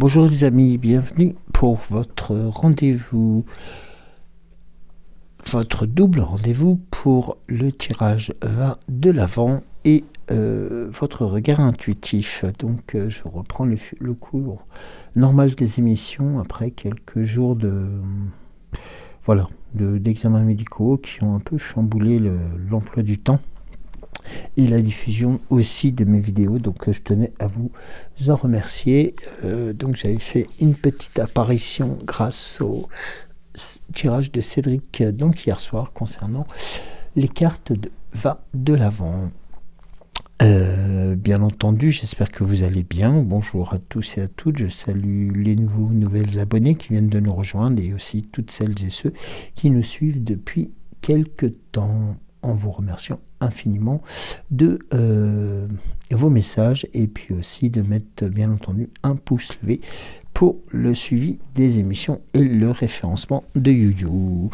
Bonjour les amis, bienvenue pour votre rendez-vous, votre double rendez-vous pour le tirage va de l'avant et votre regard intuitif. Donc je reprends le cours normal des émissions après quelques jours d'examens médicaux qui ont un peu chamboulé l'emploi du temps et la diffusion aussi de mes vidéos, donc je tenais à vous en remercier. Donc j'avais fait une petite apparition grâce au tirage de Cédric donc hier soir concernant les cartes de va de l'avant. Bien entendu, j'espère que vous allez bien. Bonjour à tous et à toutes. Je salue les nouvelles abonnés qui viennent de nous rejoindre et aussi toutes celles et ceux qui nous suivent depuis quelques temps, en vous remerciant infiniment de vos messages et puis aussi de mettre bien entendu un pouce levé pour le suivi des émissions et le référencement de YouTube.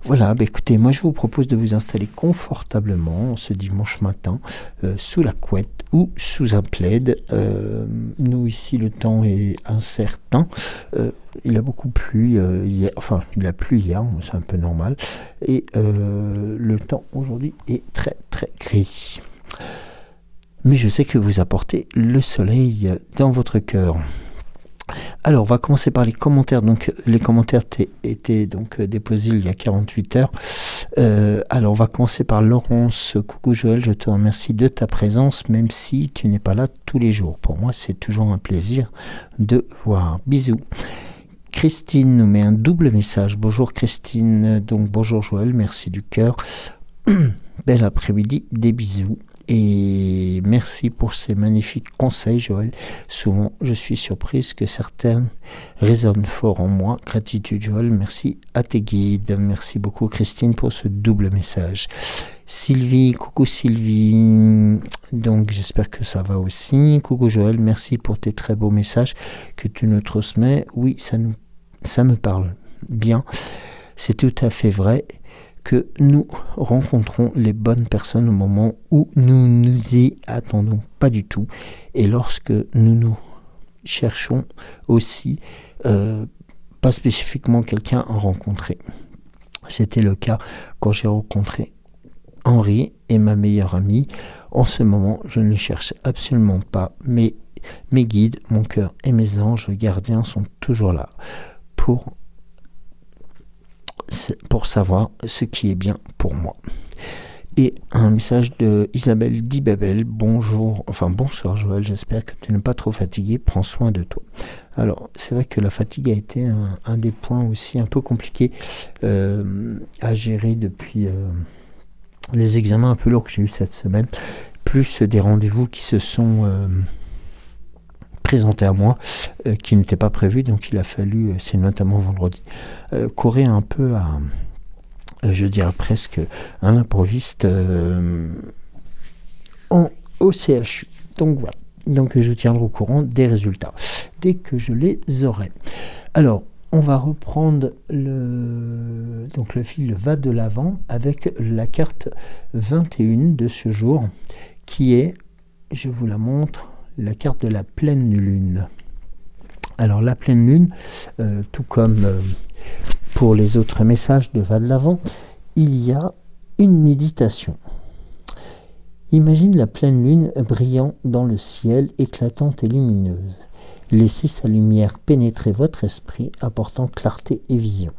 Voilà, écoutez, moi je vous propose de vous installer confortablement ce dimanche matin sous la couette ou sous un plaid. Nous ici le temps est incertain. Il a beaucoup plu hier, enfin il a plu hier, c'est un peu normal. Et le temps aujourd'hui est très très gris. Mais je sais que vous apportez le soleil dans votre cœur. Alors, on va commencer par les commentaires. Donc, les commentaires étaient donc déposés il y a 48 heures. Alors, on va commencer par Laurence. Coucou Joël, je te remercie de ta présence, même si tu n'es pas là tous les jours. Pour moi, c'est toujours un plaisir de voir. Bisous. Christine nous met un double message. Bonjour Christine, donc bonjour Joël, merci du cœur. Bel après-midi, des bisous. Et merci pour ces magnifiques conseils, Joël. Souvent, je suis surprise que certains résonnent fort en moi. Gratitude, Joël. Merci à tes guides. Merci beaucoup, Christine, pour ce double message. Sylvie, coucou Sylvie. Donc, j'espère que ça va aussi. Coucou, Joël. Merci pour tes très beaux messages que tu nous transmets. Oui, ça me parle bien. C'est tout à fait vrai que nous rencontrons les bonnes personnes au moment où nous nous y attendons pas du tout. Et lorsque nous cherchons aussi, pas spécifiquement quelqu'un à rencontrer. C'était le cas quand j'ai rencontré Henri et ma meilleure amie. En ce moment, je ne cherche absolument pas, mais mes guides, mon cœur et mes anges gardiens sont toujours là pour savoir ce qui est bien pour moi. Et un message de Isabelle Dibabel. Bonjour, enfin bonsoir Joël, j'espère que tu n'es pas trop fatigué, prends soin de toi. Alors, c'est vrai que la fatigue a été un des points aussi un peu compliqués à gérer depuis les examens un peu lourds que j'ai eu cette semaine, plus des rendez-vous qui se sont présenté à moi, qui n'était pas prévu, donc il a fallu, c'est notamment vendredi, courir un peu à, je dirais presque à l'improviste au CHU. Donc voilà, donc je tiendrai au courant des résultats dès que je les aurai. Alors, on va reprendre le fil va de l'avant avec la carte 21 de ce jour, qui est, je vous la montre, la carte de la pleine lune. Alors la pleine lune, tout comme pour les autres messages de va de l'avant, il y a une méditation. Imagine la pleine lune brillant dans le ciel, éclatante et lumineuse. Laissez sa lumière pénétrer votre esprit, apportant clarté et vision.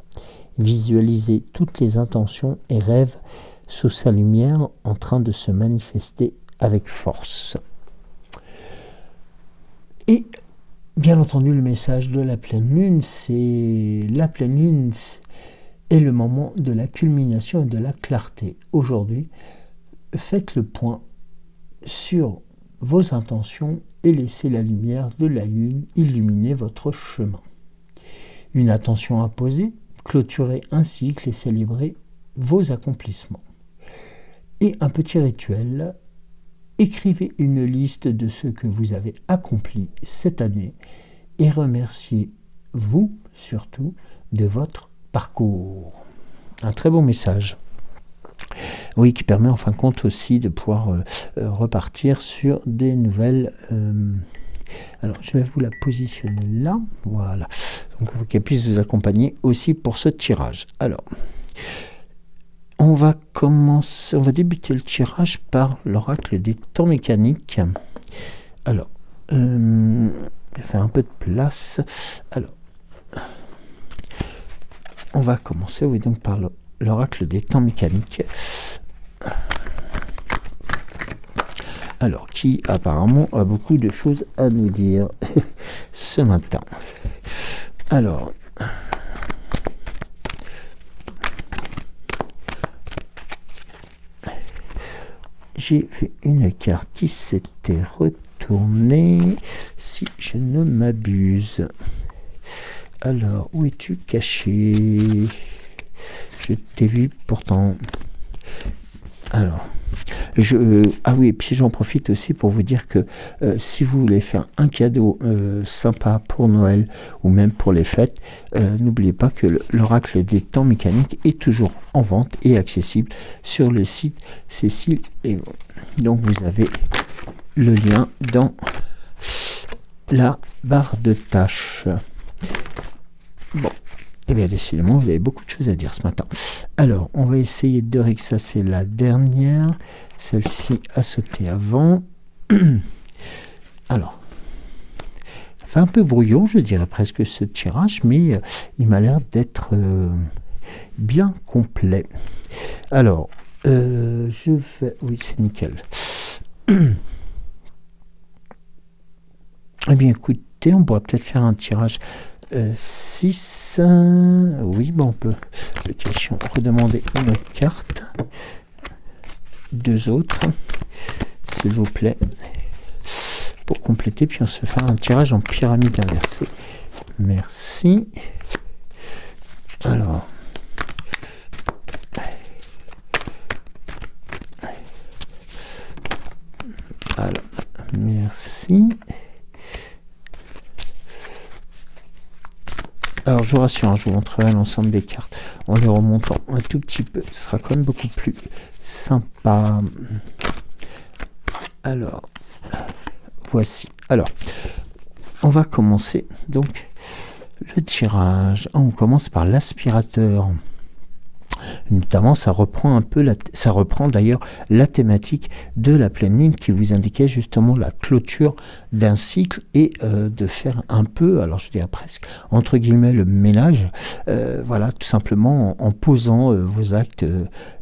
Visualisez toutes les intentions et rêves sous sa lumière en train de se manifester avec force. Et bien entendu, le message de la pleine lune, c'est la pleine lune est le moment de la culmination et de la clarté. Aujourd'hui, faites le point sur vos intentions et laissez la lumière de la lune illuminer votre chemin. Une attention à poser, clôturez un cycle et célébrez vos accomplissements. Et un petit rituel. Écrivez une liste de ce que vous avez accompli cette année et remerciez-vous surtout de votre parcours. Un très bon message. Oui, qui permet en fin de compte aussi de pouvoir repartir sur des nouvelles Alors, je vais vous la positionner là. Voilà. Donc, pour qu'elle puisse vous accompagner aussi pour ce tirage. Alors, on va débuter le tirage par l'oracle des temps mécaniques. Alors, je vais faire un peu de place. Alors, on va commencer, oui, donc par l'oracle des temps mécaniques. Alors, qui apparemment a beaucoup de choses à nous dire ce matin. Alors, j'ai vu une carte qui s'était retournée, si je ne m'abuse. Alors, où es-tu caché? Je t'ai vu pourtant. Alors, ah oui, et puis j'en profite aussi pour vous dire que si vous voulez faire un cadeau sympa pour Noël ou même pour les fêtes, n'oubliez pas que l'oracle des temps mécaniques est toujours en vente et accessible sur le site Cécile et donc vous avez le lien dans la barre de tâches. Bon. Eh bien, décidément, vous avez beaucoup de choses à dire ce matin. Alors, on va essayer de rexasser la dernière. Celle-ci a sauté avant. Alors, ça fait un peu brouillon, je dirais presque ce tirage, mais il m'a l'air d'être bien complet. Alors, je vais... Oui, c'est nickel. Eh bien, écoutez, on pourra peut-être faire un tirage... 6, oui, bon, on peut le question redemander une autre carte, 2 autres, s'il vous plaît, pour compléter, puis on se fait un tirage en pyramide inversée. Merci. Alors, merci. Alors, je vous rassure, je vous montrerai l'ensemble des cartes en les remontant un tout petit peu. Ce sera quand même beaucoup plus sympa. Alors, voici. Alors, on va commencer donc le tirage. On commence par l'aspirateur. Notamment, ça reprend d'ailleurs la thématique de la pleine lune qui vous indiquait justement la clôture d'un cycle et de faire un peu, alors je dirais presque, entre guillemets, le ménage, voilà, tout simplement en posant vos actes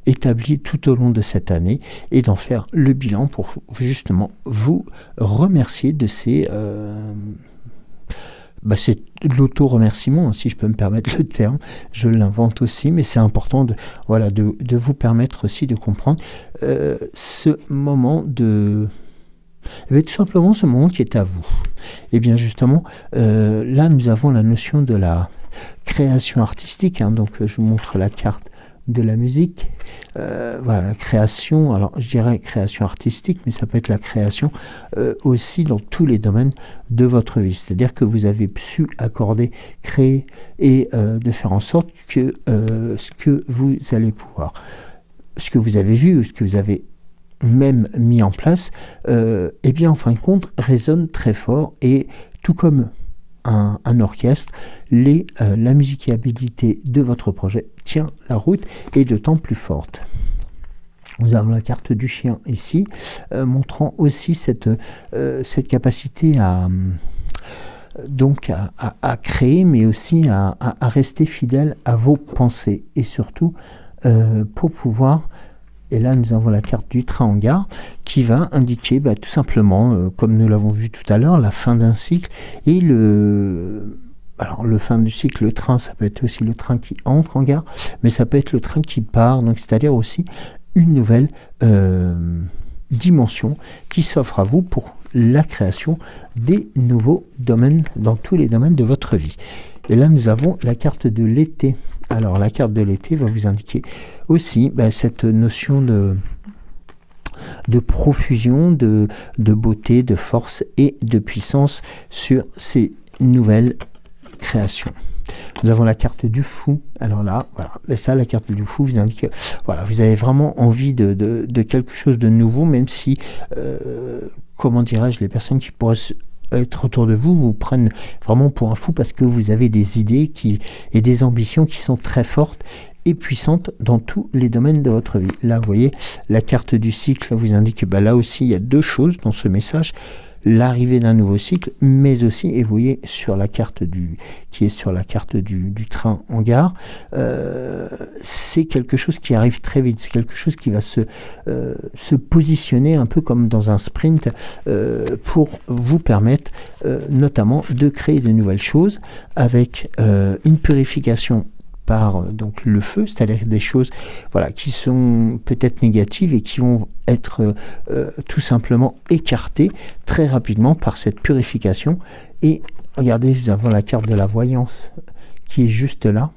établis tout au long de cette année et d'en faire le bilan pour justement vous remercier de ces... c'est l'auto-remerciement, si je peux me permettre le terme, je l'invente aussi, mais c'est important de vous permettre aussi de comprendre ce moment de... tout simplement ce moment qui est à vous. Et bien justement, là nous avons la notion de la création artistique, donc je vous montre la carte de la musique, voilà, la création, alors je dirais création artistique, mais ça peut être la création aussi dans tous les domaines de votre vie, c'est-à-dire que vous avez su accorder, créer et de faire en sorte que ce que vous allez pouvoir, ce que vous avez vu ou ce que vous avez même mis en place, eh bien en fin de compte résonne très fort et tout comme un orchestre, la musicalité de votre projet tient la route et d'autant plus forte. Nous avons la carte du chien ici, montrant aussi cette capacité à créer, mais aussi à rester fidèle à vos pensées et surtout pour pouvoir... Et là, nous avons la carte du train en gare qui va indiquer tout simplement, comme nous l'avons vu tout à l'heure, la fin d'un cycle. Et alors, le fin du cycle, le train, ça peut être aussi le train qui entre en gare, mais ça peut être le train qui part. Donc, c'est-à-dire aussi une nouvelle dimension qui s'offre à vous pour la création des nouveaux domaines dans tous les domaines de votre vie. Et là, nous avons la carte de l'été. Alors, la carte de l'été va vous indiquer aussi cette notion de profusion, de beauté, de force et de puissance sur ces nouvelles créations. Nous avons la carte du fou. Alors là, voilà. Et ça, la carte du fou vous indique que voilà, vous avez vraiment envie de quelque chose de nouveau, même si, comment dirais-je, les personnes qui pourraient être autour de vous vous prennent vraiment pour un fou parce que vous avez des idées et des ambitions qui sont très fortes et puissante dans tous les domaines de votre vie. Là, vous voyez, la carte du cycle vous indique que là aussi, il y a deux choses dans ce message. L'arrivée d'un nouveau cycle, mais aussi, et vous voyez, sur la carte qui est sur la carte du train en gare, c'est quelque chose qui arrive très vite. C'est quelque chose qui va se positionner un peu comme dans un sprint pour vous permettre notamment de créer de nouvelles choses avec une purification par donc le feu, c'est-à-dire des choses voilà, qui sont peut-être négatives et qui vont être tout simplement écartées très rapidement par cette purification. Et regardez, nous avons la carte de la voyance qui est juste là,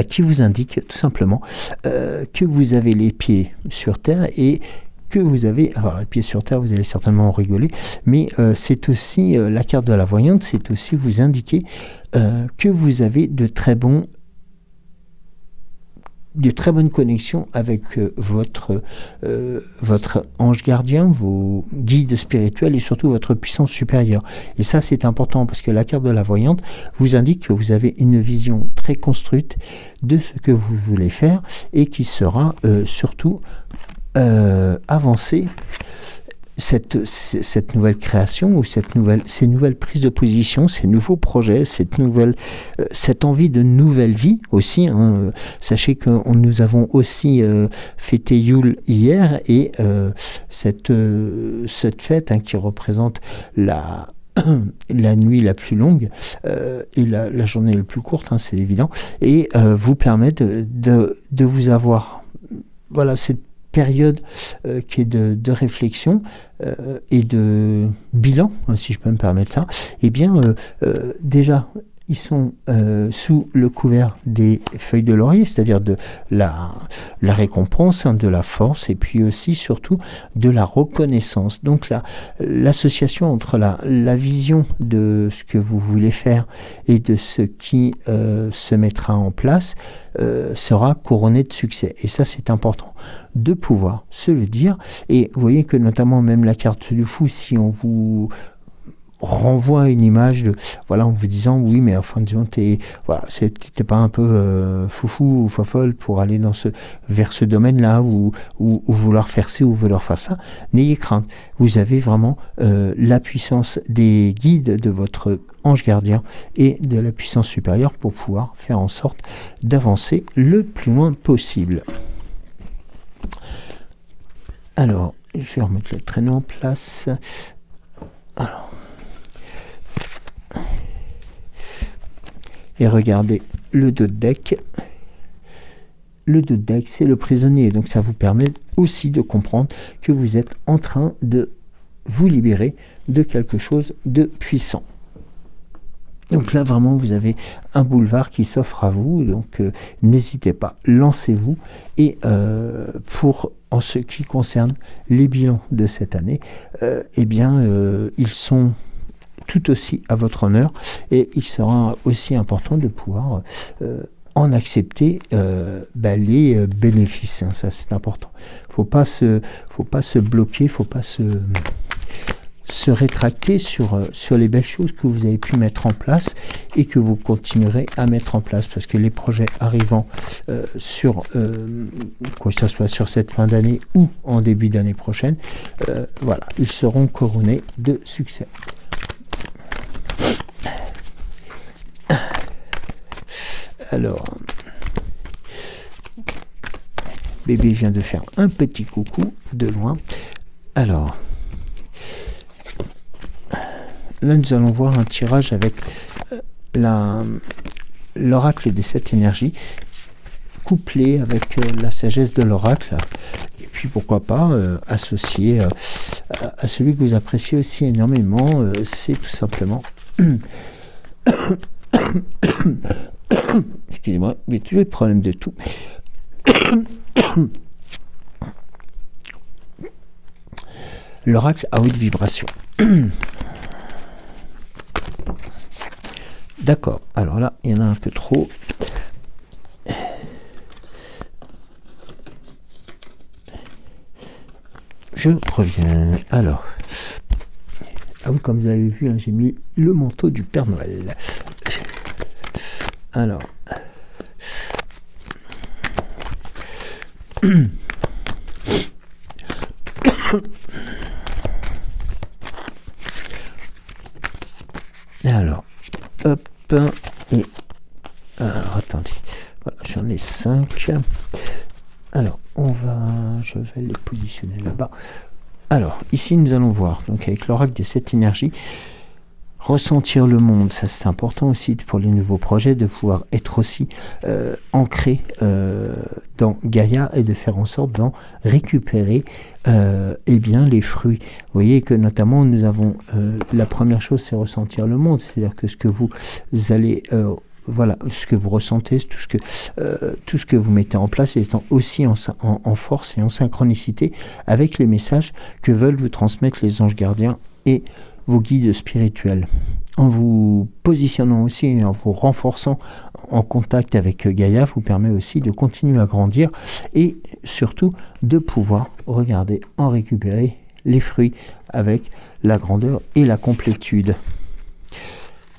qui vous indique tout simplement que vous avez les pieds sur terre et que vous avez, alors les pieds sur terre, vous allez certainement en rigoler, mais c'est aussi, la carte de la voyante, c'est aussi vous indiquer que vous avez de très bonnes connexions avec votre ange gardien, vos guides spirituels et surtout votre puissance supérieure. Et ça, c'est important parce que la carte de la voyante vous indique que vous avez une vision très construite de ce que vous voulez faire et qui sera surtout avancée. Cette nouvelle création ou ces nouvelles prises de position, ces nouveaux projets, cette envie de nouvelle vie aussi. Hein. Sachez que nous avons aussi fêté Yule hier et cette fête qui représente la nuit la plus longue et la journée la plus courte, hein, c'est évident, et vous permet de vous avoir voilà cette période qui est de réflexion et de bilan, si je peux me permettre ça. Eh bien, déjà, ils sont sous le couvert des feuilles de laurier, c'est-à-dire de la récompense, hein, de la force, et puis aussi, surtout, de la reconnaissance. Donc, l'association entre la vision de ce que vous voulez faire et de ce qui se mettra en place sera couronnée de succès. Et ça, c'est important de pouvoir se le dire. Et vous voyez que notamment même la carte du fou, si on vous renvoie une image en vous disant oui mais enfin disons t'es pas un peu foufou ou fofolle pour aller vers ce domaine là ou vouloir faire ci ou vouloir faire ça, n'ayez crainte, vous avez vraiment la puissance des guides de votre ange gardien et de la puissance supérieure pour pouvoir faire en sorte d'avancer le plus loin possible. Alors je vais remettre le traîneau en place. Alors, et regardez le dos de deck. Le dos de deck, c'est le prisonnier. Donc ça vous permet aussi de comprendre que vous êtes en train de vous libérer de quelque chose de puissant. Donc là, vraiment, vous avez un boulevard qui s'offre à vous. Donc n'hésitez pas, lancez-vous. Et en ce qui concerne les bilans de cette année, ils sont tout aussi à votre honneur et il sera aussi important de pouvoir en accepter les bénéfices, hein, ça c'est important. Faut pas se bloquer, faut pas se rétracter sur les belles choses que vous avez pu mettre en place et que vous continuerez à mettre en place parce que les projets arrivant que ce soit sur cette fin d'année ou en début d'année prochaine, ils seront couronnés de succès. Alors, bébé vient de faire un petit coucou de loin. Alors, là nous allons voir un tirage avec l'oracle des 7 énergies, couplé avec la sagesse de l'oracle, et puis pourquoi pas associé à celui que vous appréciez aussi énormément, c'est tout simplement... Excusez-moi, j'ai toujours des problèmes de tout. L'oracle à haute vibration. D'accord, alors là, il y en a un peu trop. Je reviens. Alors, Ah oui, comme vous avez vu, hein, j'ai mis le manteau du Père Noël. Alors... Alors, hop, et alors attendez, voilà, j'en ai 5. Alors, je vais les positionner là-bas. Alors, ici nous allons voir, donc avec l'oracle des 7 énergies, ressentir le monde. Ça c'est important aussi pour les nouveaux projets, de pouvoir être aussi ancré dans Gaïa et de faire en sorte d'en récupérer eh bien, les fruits. Vous voyez que notamment nous avons la première chose, c'est ressentir le monde, c'est-à-dire que ce que vous allez voilà, ce que vous ressentez, tout ce que vous mettez en place étant aussi en force et en synchronicité avec les messages que veulent vous transmettre les anges gardiens et vos guides spirituels. En vous positionnant aussi et en vous renforçant en contact avec Gaïa, vous permet aussi de continuer à grandir et surtout de pouvoir regarder, en récupérer les fruits avec la grandeur et la complétude.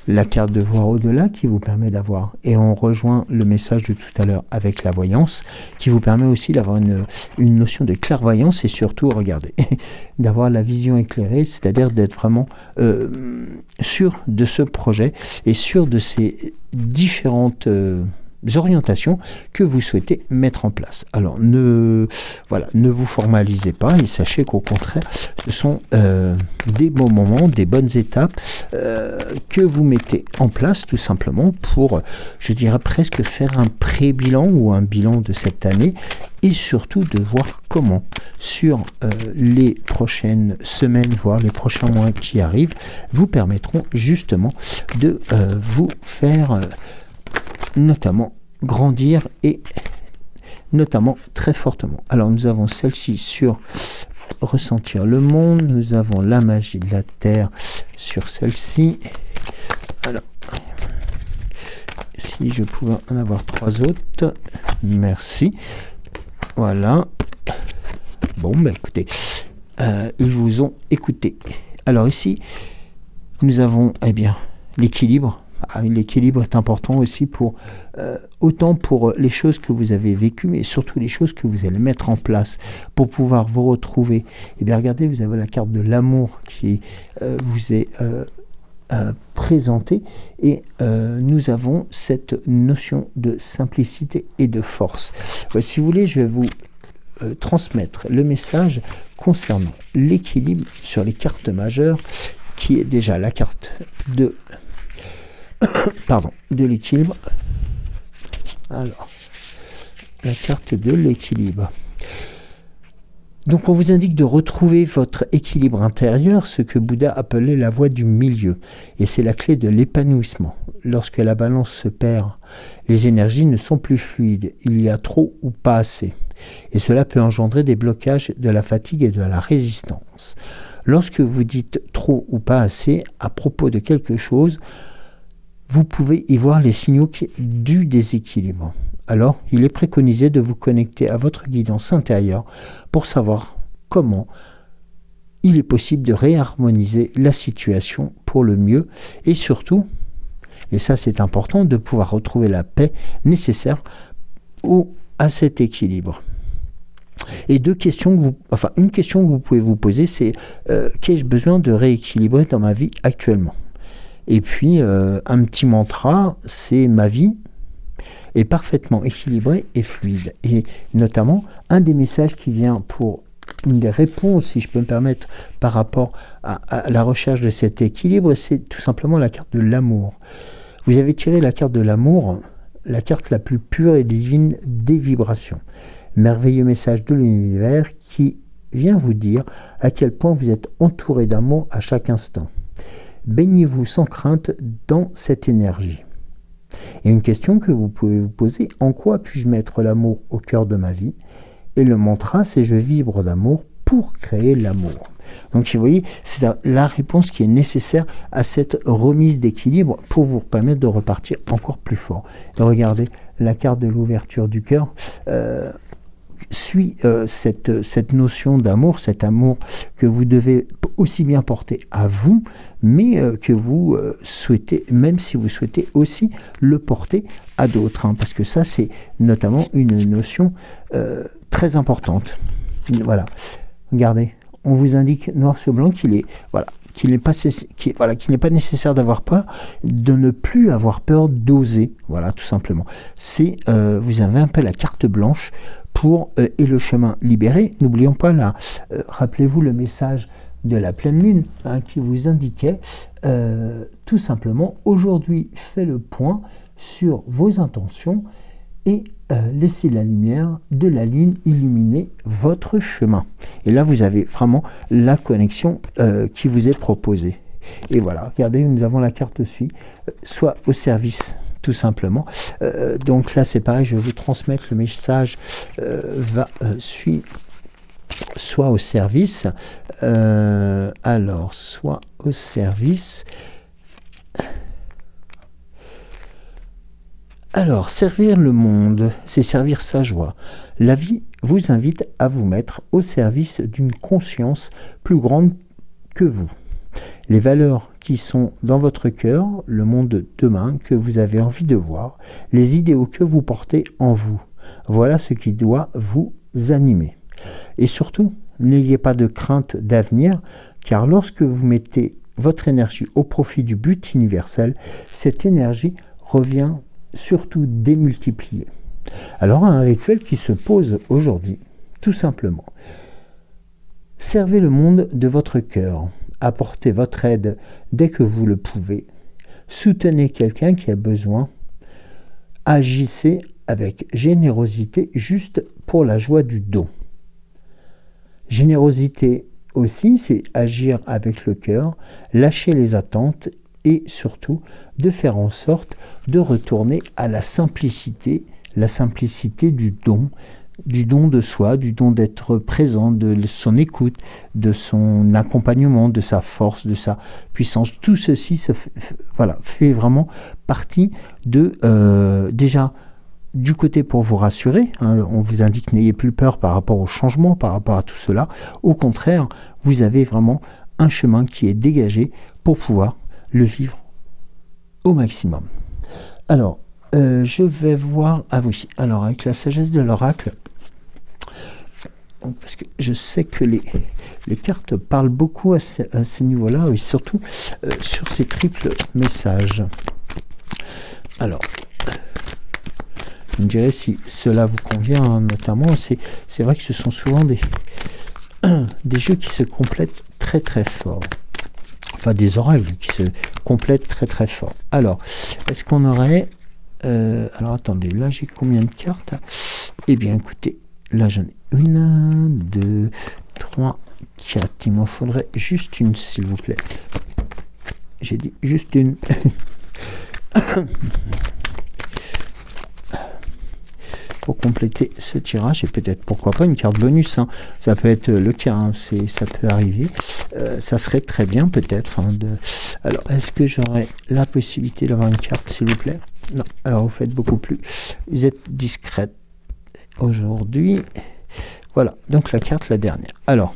La carte de voir au-delà qui vous permet d'avoir, et on rejoint le message de tout à l'heure avec la voyance, qui vous permet aussi d'avoir une notion de clairvoyance et surtout, regardez, d'avoir la vision éclairée, c'est-à-dire d'être vraiment sûr de ce projet et sûr de ces différentes orientations que vous souhaitez mettre en place. Alors ne vous formalisez pas et sachez qu'au contraire ce sont des bons moments, des bonnes étapes que vous mettez en place tout simplement pour, je dirais presque faire un pré-bilan ou un bilan de cette année et surtout de voir comment sur les prochaines semaines, voire les prochains mois qui arrivent, vous permettront justement de vous faire notamment grandir et notamment très fortement. Alors nous avons celle-ci sur ressentir le monde, nous avons la magie de la terre sur celle-ci. Alors si je pouvais en avoir 3 autres, merci. Voilà. Bon bah écoutez, ils vous ont écouté. Alors ici nous avons bien l'équilibre. L'équilibre est important aussi pour autant pour les choses que vous avez vécues, mais surtout les choses que vous allez mettre en place pour pouvoir vous retrouver. Et bien regardez, vous avez la carte de l'amour qui vous est présentée et nous avons cette notion de simplicité et de force. Si vous voulez, je vais vous transmettre le message concernant l'équilibre sur les cartes majeures, qui est déjà la carte de de l'équilibre. Alors, la carte de l'équilibre. Donc on vous indique de retrouver votre équilibre intérieur, ce que Bouddha appelait la voie du milieu. Et c'est la clé de l'épanouissement. Lorsque la balance se perd, les énergies ne sont plus fluides. Il y a trop ou pas assez. Et cela peut engendrer des blocages, de la fatigue et de la résistance. Lorsque vous dites trop ou pas assez à propos de quelque chose, vous pouvez y voir les signaux du déséquilibre. Alors, il est préconisé de vous connecter à votre guidance intérieure pour savoir comment il est possible de réharmoniser la situation pour le mieux et surtout, et ça c'est important, de pouvoir retrouver la paix nécessaire à cet équilibre. Et une question que vous pouvez vous poser, c'est qu'ai-je besoin de rééquilibrer dans ma vie actuellement ? Et puis, un petit mantra, c'est ma vie est parfaitement équilibrée et fluide. Et notamment, un des messages qui vient pour une des réponses, si je peux me permettre, par rapport à la recherche de cet équilibre, c'est tout simplement la carte de l'amour. Vous avez tiré la carte de l'amour, la carte la plus pure et divine des vibrations. Merveilleux message de l'univers qui vient vous dire à quel point vous êtes entouré d'amour à chaque instant. Baignez-vous sans crainte dans cette énergie. Et une question que vous pouvez vous poser, en quoi puis-je mettre l'amour au cœur de ma vie? Et le mantra, c'est je vibre d'amour pour créer l'amour. Donc vous voyez, c'est la réponse qui est nécessaire à cette remise d'équilibre pour vous permettre de repartir encore plus fort. Et regardez la carte de l'ouverture du cœur. suit cette notion d'amour, cet amour que vous devez aussi bien porter à vous, mais que vous souhaitez, même si vous souhaitez aussi le porter à d'autres, hein, parce que ça c'est notamment une notion très importante. Voilà, regardez, on vous indique noir sur blanc qu'il est, voilà, qu'il n'est pas nécessaire d'avoir peur, de ne plus avoir peur, d'oser, voilà, tout simplement. C'est, vous avez un peu la carte blanche pour et le chemin libéré. N'oublions pas là, rappelez-vous le message de la pleine lune, hein, qui vous indiquait tout simplement, aujourd'hui, faites le point sur vos intentions et laissez la lumière de la lune illuminer votre chemin. Et là, vous avez vraiment la connexion qui vous est proposée. Et voilà, regardez, nous avons la carte aussi, soit au service, tout simplement. Donc là, c'est pareil, je vais vous transmettre le message, suivre, soit au service. Alors, soit au service. Alors, servir le monde, c'est servir sa joie. La vie vous invite à vous mettre au service d'une conscience plus grande que vous. Les valeurs qui sont dans votre cœur, le monde de demain que vous avez envie de voir, les idéaux que vous portez en vous. Voilà ce qui doit vous animer. Et surtout, n'ayez pas de crainte d'avenir, car lorsque vous mettez votre énergie au profit du but universel, cette énergie revient surtout démultiplié. Alors un rituel qui se pose aujourd'hui, tout simplement. Servez le monde de votre cœur, apportez votre aide dès que vous le pouvez, soutenez quelqu'un qui a besoin, agissez avec générosité juste pour la joie du don. Générosité aussi, c'est agir avec le cœur, lâcher les attentes et surtout de faire en sorte de retourner à la simplicité du don de soi, du don d'être présent, de son écoute, de son accompagnement, de sa force, de sa puissance. Tout ceci fait vraiment partie de, déjà, du côté pour vous rassurer, hein, on vous indique n'ayez plus peur par rapport au changement, par rapport à tout cela. Au contraire, vous avez vraiment un chemin qui est dégagé pour pouvoir le vivre au maximum. Alors, je vais voir... Ah oui, alors avec la sagesse de l'oracle, parce que je sais que les cartes parlent beaucoup à ces niveaux-là, et surtout sur ces triples messages. Alors, vous me direz si cela vous convient, hein, notamment, c'est vrai que ce sont souvent des jeux qui se complètent très très fort. Enfin, des oracles qui se complètent très très fort. Alors, est-ce qu'on aurait... alors, attendez, là, j'ai combien de cartes? Eh bien, écoutez, là, j'en ai 1, 2, 3, 4. Il m'en faudrait juste une, s'il vous plaît. J'ai dit juste une. Pour compléter ce tirage, et peut-être pourquoi pas une carte bonus, hein. Ça peut être le cas, hein. Ça peut arriver, ça serait très bien peut-être, hein, alors est-ce que j'aurais la possibilité d'avoir une carte, s'il vous plaît? Non, alors vous faites beaucoup plus, vous êtes discrète aujourd'hui. Voilà, donc la carte, la dernière. Alors,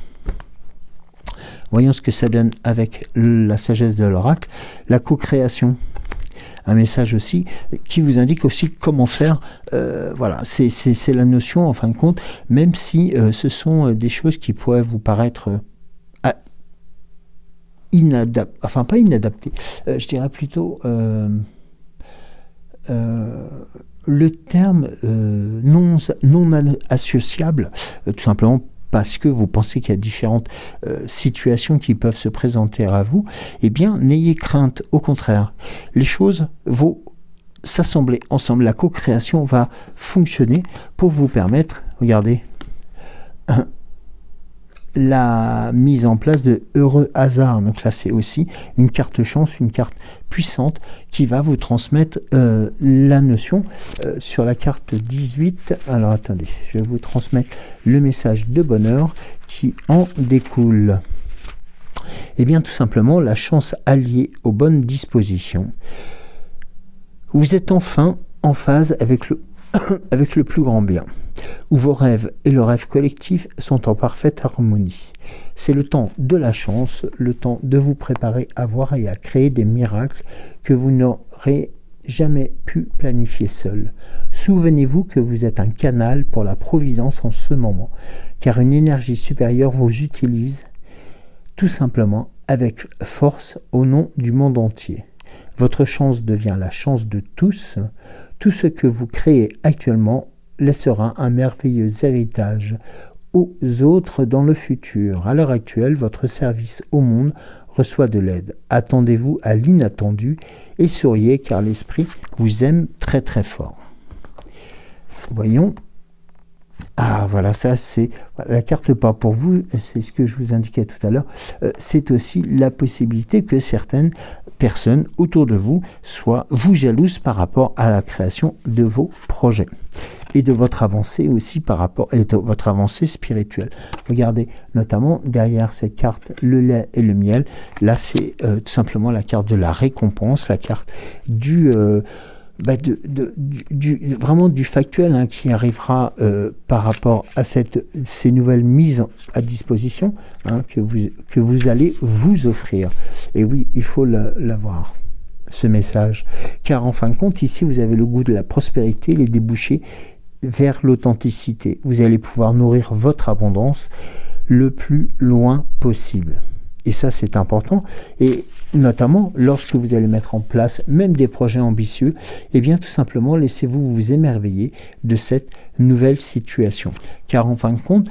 voyons ce que ça donne avec la sagesse de l'oracle. La co-création, un message aussi qui vous indique aussi comment faire. Voilà, c'est la notion en fin de compte, même si ce sont des choses qui pourraient vous paraître inadaptées, enfin pas inadaptées, je dirais plutôt le terme non associable, tout simplement parce que vous pensez qu'il y a différentes situations qui peuvent se présenter à vous, eh bien, n'ayez crainte. Au contraire, les choses vont s'assembler ensemble. La co-création va fonctionner pour vous permettre, regardez, la mise en place de heureux hasards. Donc là, c'est aussi une carte chance, une carte puissante qui va vous transmettre la notion sur la carte 18. Alors attendez, je vais vous transmettre le message de bonheur qui en découle. Eh bien, tout simplement, la chance alliée aux bonnes dispositions. Vous êtes enfin en phase avec le plus grand bien. où vos rêves et le rêve collectif sont en parfaite harmonie. C'est le temps de la chance, le temps de vous préparer à voir et à créer des miracles que vous n'aurez jamais pu planifier seul. Souvenez-vous que vous êtes un canal pour la providence en ce moment, car une énergie supérieure vous utilise tout simplement avec force au nom du monde entier. Votre chance devient la chance de tous. Tout ce que vous créez actuellement laissera un merveilleux héritage aux autres dans le futur. À l'heure actuelle, votre service au monde reçoit de l'aide. Attendez-vous à l'inattendu et souriez car l'esprit vous aime très très fort. Voyons. Ah voilà, ça c'est la carte pas pour vous, c'est ce que je vous indiquais tout à l'heure. C'est aussi la possibilité que certaines personnes autour de vous soient vous jalouses par rapport à la création de vos projets et de votre avancée aussi par rapport à votre avancée spirituelle. Regardez notamment derrière cette carte le lait et le miel. Là c'est tout simplement la carte de la récompense, la carte du vraiment du factuel hein, qui arrivera par rapport à ces nouvelles mises à disposition hein, que vous allez vous offrir. Et oui, il faut l'avoir, ce message. Car en fin de compte, ici, vous avez le goût de la prospérité, les débouchés vers l'authenticité. Vous allez pouvoir nourrir votre abondance le plus loin possible. Et ça, c'est important. Et notamment, lorsque vous allez mettre en place même des projets ambitieux, eh bien, tout simplement, laissez-vous vous émerveiller de cette nouvelle situation. Car en fin de compte,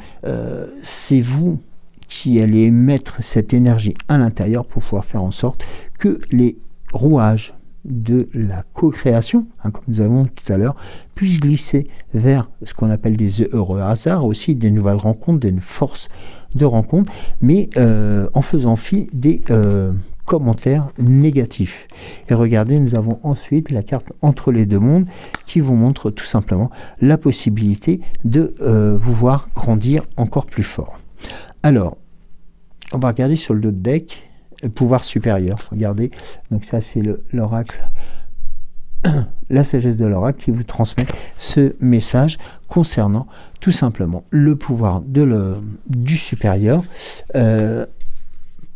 c'est vous qui allez mettre cette énergie à l'intérieur pour pouvoir faire en sorte que les rouages de la co-création, hein, comme nous avons tout à l'heure, puissent glisser vers ce qu'on appelle des heureux hasards, aussi des nouvelles rencontres, des forces de rencontre, mais en faisant fi des commentaires négatifs. Et regardez, nous avons ensuite la carte entre les deux mondes qui vous montre tout simplement la possibilité de vous voir grandir encore plus fort. Alors, on va regarder sur le dos de deck, pouvoir supérieur. Regardez, donc ça c'est l'oracle, la sagesse de l'oracle qui vous transmet ce message concernant tout simplement le pouvoir du supérieur.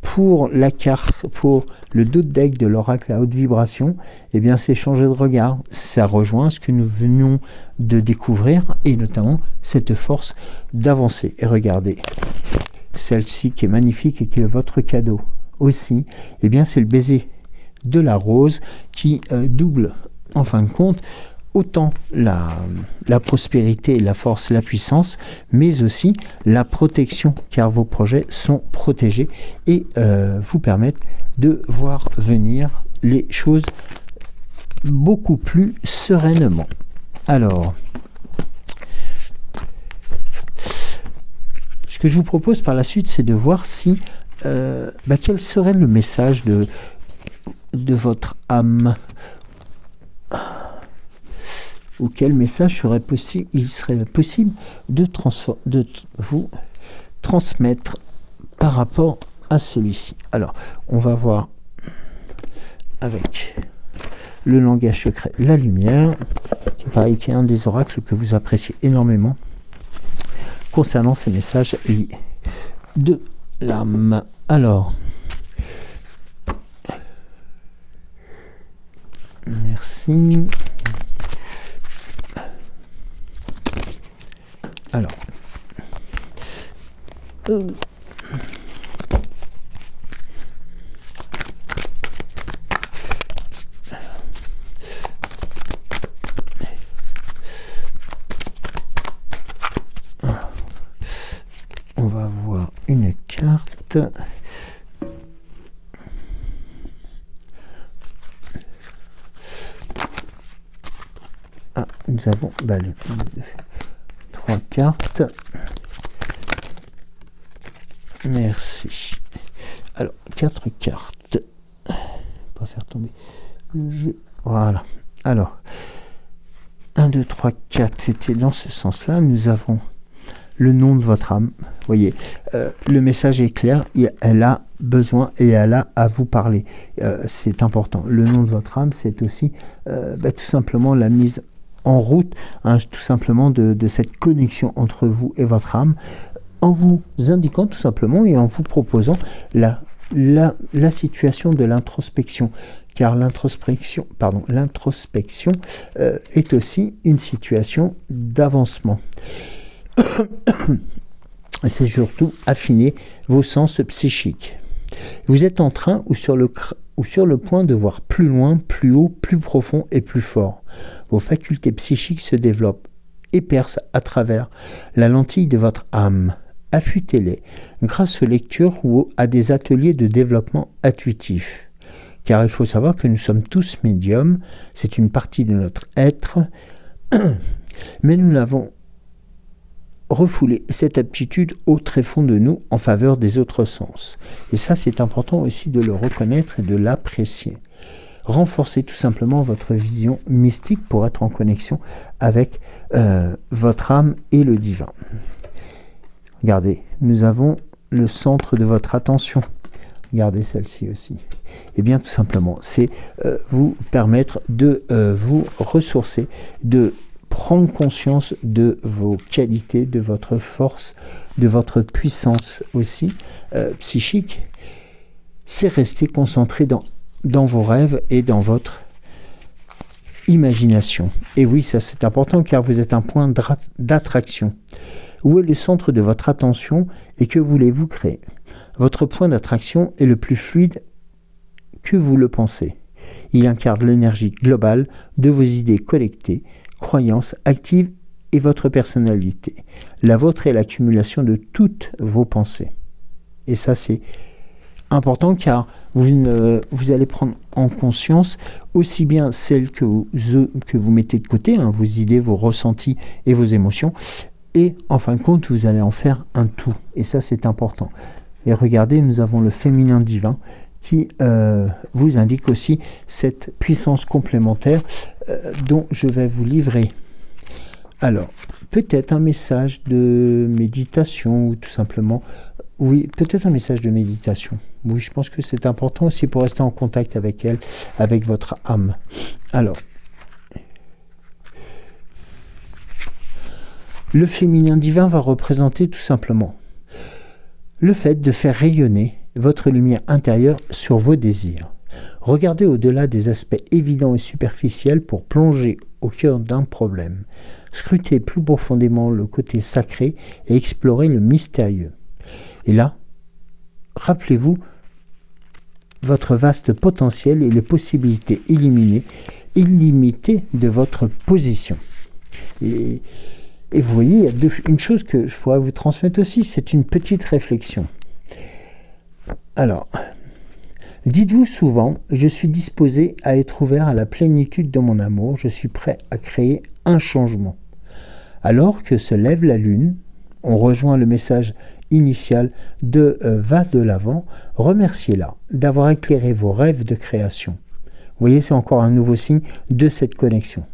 Pour la carte, pour le dos de deck de l'oracle à haute vibration, eh bien c'est changer de regard. Ça rejoint ce que nous venons de découvrir et notamment cette force d'avancer. Et regardez, celle-ci qui est magnifique et qui est votre cadeau aussi, eh bien c'est le baiser de la rose qui double en fin de compte autant la prospérité, la force, la puissance, mais aussi la protection, car vos projets sont protégés et vous permettent de voir venir les choses beaucoup plus sereinement. Alors, ce que je vous propose par la suite, c'est de voir si quel serait le message de votre âme, ou quel message il serait possible de vous transmettre par rapport à celui-ci. Alors, on va voir avec le langage secret, la lumière, qui paraît qu'il est un des oracles que vous appréciez énormément concernant ces messages liés de l'âme. Alors, merci. Alors, on va voir une carte. Ah, nous avons trois cartes. Merci. Alors, 4 cartes. Pas faire tomber le jeu. Voilà. Alors, 1, 2, 3, 4. C'était dans ce sens-là. Nous avons le nom de votre âme. Vous voyez, le message est clair. Elle a besoin et elle a à vous parler. C'est important. Le nom de votre âme, c'est aussi tout simplement la mise en route, hein, tout simplement de cette connexion entre vous et votre âme, en vous indiquant tout simplement et en vous proposant la situation de l'introspection. Car l'introspection est aussi une situation d'avancement. C'est surtout affiner vos sens psychiques. Vous êtes en train ou sur le point de voir plus loin, plus haut, plus profond et plus fort. Vos facultés psychiques se développent et percent à travers la lentille de votre âme. Affûtez-les grâce aux lectures ou à des ateliers de développement intuitif. Car il faut savoir que nous sommes tous médiums, c'est une partie de notre être, mais nous l'avons refoulé cette aptitude au tréfonds de nous en faveur des autres sens. Et ça, c'est important aussi de le reconnaître et de l'apprécier. Renforcez tout simplement votre vision mystique pour être en connexion avec votre âme et le divin. Regardez, nous avons le centre de votre attention. Regardez celle-ci aussi. Eh bien, tout simplement, c'est vous permettre de vous ressourcer, de prendre conscience de vos qualités, de votre force, de votre puissance aussi psychique. C'est rester concentré dans vos rêves et dans votre imagination. Et oui, ça c'est important car vous êtes un point d'attraction. Où est le centre de votre attention et que voulez-vous créer? Votre point d'attraction est le plus fluide que vous le pensez. Il incarne l'énergie globale de vos idées collectées, croyances actives et votre personnalité. La vôtre est l'accumulation de toutes vos pensées. Et ça, c'est important car vous allez prendre en conscience aussi bien celles que vous mettez de côté, hein, vos idées, vos ressentis et vos émotions, et en fin de compte, vous allez en faire un tout. Et ça, c'est important. Et regardez, nous avons le féminin divin qui vous indique aussi cette puissance complémentaire dont je vais vous livrer. Alors, peut-être un message de méditation ou tout simplement, oui, peut-être un message de méditation. Oui, je pense que c'est important aussi pour rester en contact avec elle, avec votre âme. Alors, le féminin divin va représenter tout simplement le fait de faire rayonner votre lumière intérieure sur vos désirs. Regardez au-delà des aspects évidents et superficiels pour plonger au cœur d'un problème. Scrutez plus profondément le côté sacré et explorez le mystérieux. Et là, rappelez-vous votre vaste potentiel et les possibilités illimitées de votre position. Et vous voyez, il y a une chose que je pourrais vous transmettre aussi, c'est une petite réflexion. Alors, dites-vous souvent, je suis disposé à être ouvert à la plénitude de mon amour, je suis prêt à créer un changement. Alors que se lève la lune, on rejoint le message initial de va de l'avant, remerciez-la d'avoir éclairé vos rêves de création. Vous voyez, c'est encore un nouveau signe de cette connexion.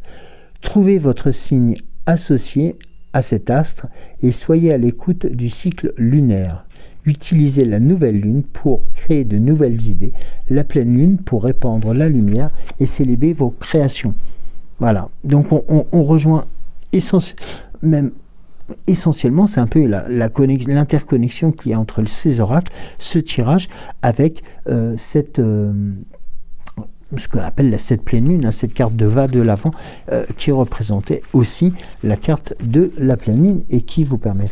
Trouvez votre signe associé à cet astre et soyez à l'écoute du cycle lunaire. Utilisez la nouvelle lune pour créer de nouvelles idées, la pleine lune pour répandre la lumière et célébrer vos créations. Voilà, donc on rejoint essentiellement, c'est un peu l'interconnexion qu'il y a entre ces oracles, ce tirage avec ce qu'on appelle cette pleine lune, cette carte de va de l'avant, qui représentait aussi la carte de la pleine lune et qui vous permet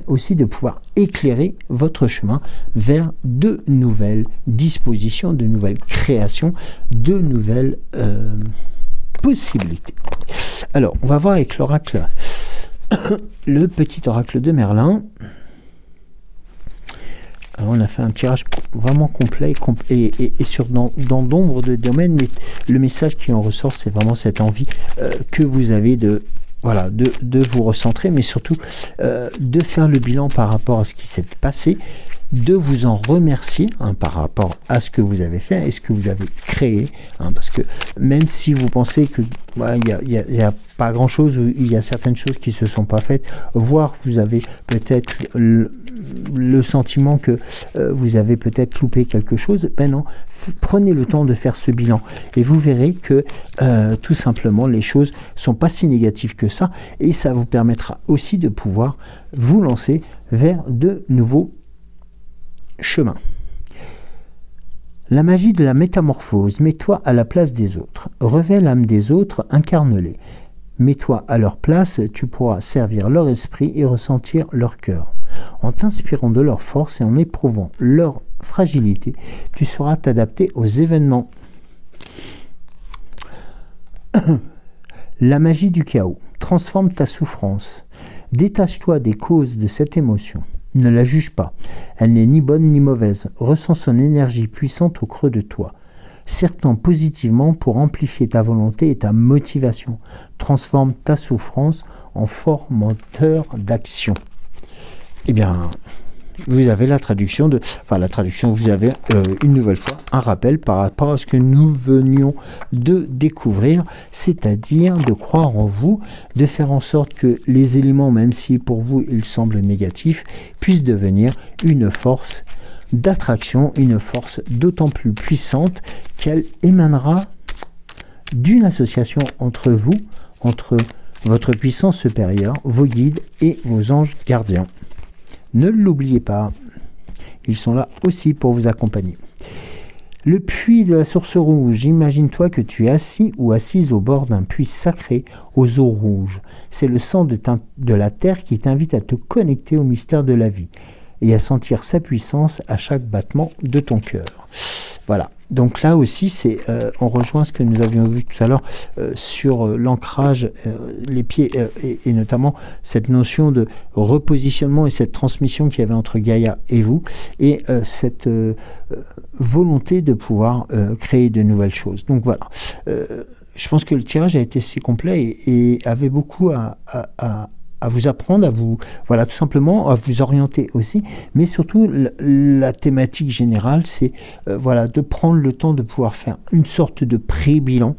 aussi de pouvoir éclairer votre chemin vers de nouvelles dispositions, de nouvelles créations, de nouvelles possibilités. Alors, on va voir avec l'oracle, le petit oracle de Merlin. Alors, on a fait un tirage vraiment complet et dans nombre de domaines, mais le message qui en ressort, c'est vraiment cette envie que vous avez de vous recentrer, mais surtout de faire le bilan par rapport à ce qui s'est passé de vous en remercier par rapport à ce que vous avez fait et ce que vous avez créé, parce que même si vous pensez que il y a pas grand chose, il y a certaines choses qui se sont pas faites, voire vous avez peut-être le sentiment que vous avez peut-être loupé quelque chose, ben non, prenez le temps de faire ce bilan et vous verrez que tout simplement les choses sont pas si négatives que ça, et ça vous permettra aussi de pouvoir vous lancer vers de nouveaux chemins. La magie de la métamorphose. Mets-toi à la place des autres. Revêt l'âme des autres, incarne-les. Mets-toi à leur place, tu pourras servir leur esprit et ressentir leur cœur. En t'inspirant de leur force et en éprouvant leur fragilité, tu sauras t'adapter aux événements. La magie du chaos. Transforme ta souffrance. Détache-toi des causes de cette émotion. Ne la juge pas. Elle n'est ni bonne ni mauvaise. Ressens son énergie puissante au creux de toi. Serre-t'en positivement pour amplifier ta volonté et ta motivation. Transforme ta souffrance en fort moteur d'action. Eh bien, vous avez la traduction vous avez une nouvelle fois un rappel par rapport à ce que nous venions de découvrir, c'est-à-dire de croire en vous, de faire en sorte que les éléments, même si pour vous ils semblent négatifs, puissent devenir une force d'attraction, une force d'autant plus puissante qu'elle émanera d'une association entre vous, entre votre puissance supérieure, vos guides et vos anges gardiens. Ne l'oubliez pas, ils sont là aussi pour vous accompagner. Le puits de la source rouge. Imagine-toi que tu es assis ou assise au bord d'un puits sacré aux eaux rouges. C'est le sang de la terre qui t'invite à te connecter au mystère de la vie et à sentir sa puissance à chaque battement de ton cœur. Voilà. Donc là aussi, on rejoint ce que nous avions vu tout à l'heure sur l'ancrage, les pieds, et notamment cette notion de repositionnement et cette transmission qu'il y avait entre Gaïa et vous, et cette volonté de pouvoir créer de nouvelles choses. Donc voilà, je pense que le tirage a été assez complet et avait beaucoup à vous apprendre, tout simplement, à vous orienter aussi, mais surtout la thématique générale, c'est de prendre le temps de pouvoir faire une sorte de pré-bilan,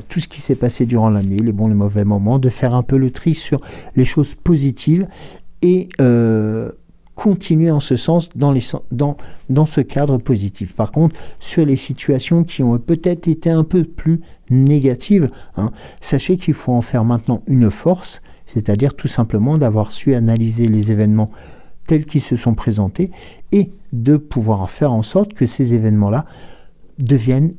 tout ce qui s'est passé durant l'année, les bons, les mauvais moments, de faire un peu le tri sur les choses positives et continuer en ce sens dans ce cadre positif. Par contre, sur les situations qui ont peut-être été un peu plus négatives, sachez qu'il faut en faire maintenant une force, c'est-à-dire tout simplement d'avoir su analyser les événements tels qu'ils se sont présentés et de pouvoir faire en sorte que ces événements-là deviennent,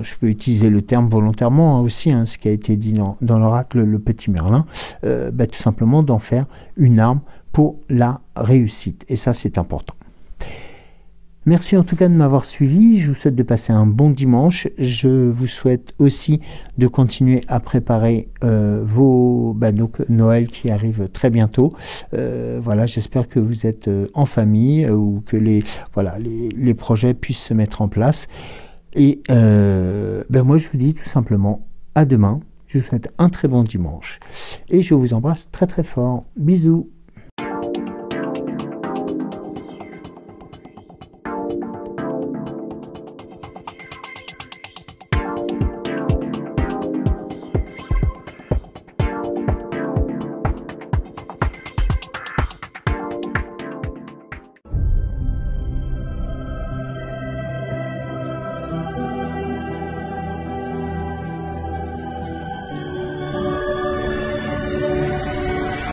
je peux utiliser le terme volontairement aussi, ce qui a été dit dans l'oracle Le Petit Merlin, tout simplement d'en faire une arme pour la réussite. Et ça, c'est important. Merci en tout cas de m'avoir suivi. Je vous souhaite de passer un bon dimanche. Je vous souhaite aussi de continuer à préparer Noël qui arrive très bientôt. J'espère que vous êtes en famille ou que les projets puissent se mettre en place. Et moi, je vous dis tout simplement à demain. Je vous souhaite un très bon dimanche. Et je vous embrasse très très fort. Bisous.